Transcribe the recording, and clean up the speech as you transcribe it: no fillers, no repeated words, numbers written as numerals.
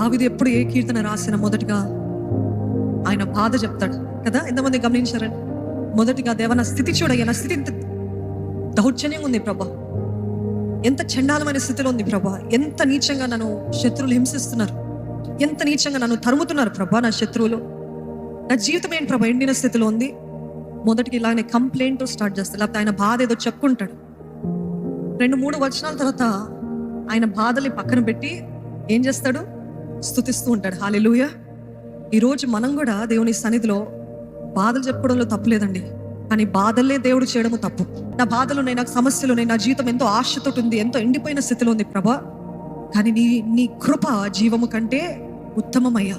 దావీదు ఎప్పుడు ఏ కీర్తన రాసిన మొదటిగా ఆయన బాధ చెప్తాడు కదా. ఎంతమంది గమనించారండి? మొదటిగా దేవా నా స్థితి చూడయ్యా, నా స్థితి ఇంత దౌర్జన్యంగా ఉంది ప్రభా, ఎంత చండాలమైన స్థితిలో ఉంది ప్రభా, ఎంత నీచంగా నన్ను శత్రువులు హింసిస్తున్నారు, ఎంత నీచంగా నన్ను తరుముతున్నారు ప్రభా నా శత్రువులు, నా జీవితం ఏంటి ప్రభా ఎండిన స్థితిలో ఉంది. మొదటికి ఇలానే కంప్లైంట్తో స్టార్ట్ చేస్తాడు, లేకపోతే ఆయన బాధ ఏదో చెప్పుకుంటాడు. 2-3 వచనాల తర్వాత ఆయన బాధల్ని పక్కన పెట్టి ఏం చేస్తాడు? స్తుతిస్తూ ఉంటాడు. హల్లెలూయా. ఈరోజు మనం కూడా దేవుని సన్నిధిలో బాధలు చెప్పుకోవడంలో తప్పు లేదండి, కానీ బాధలే దేవుడు చేయడము తప్పు. నా బాధలు ఉన్నాయి, నాకు సమస్యలు ఉన్నాయి, నా జీవితం ఎంతో ఆశతో ఉంది, ఎంతో ఎండిపోయిన స్థితిలో ఉంది ప్రభా, కానీ నీ కృప జీవము కంటే ఉత్తమమయ్యా.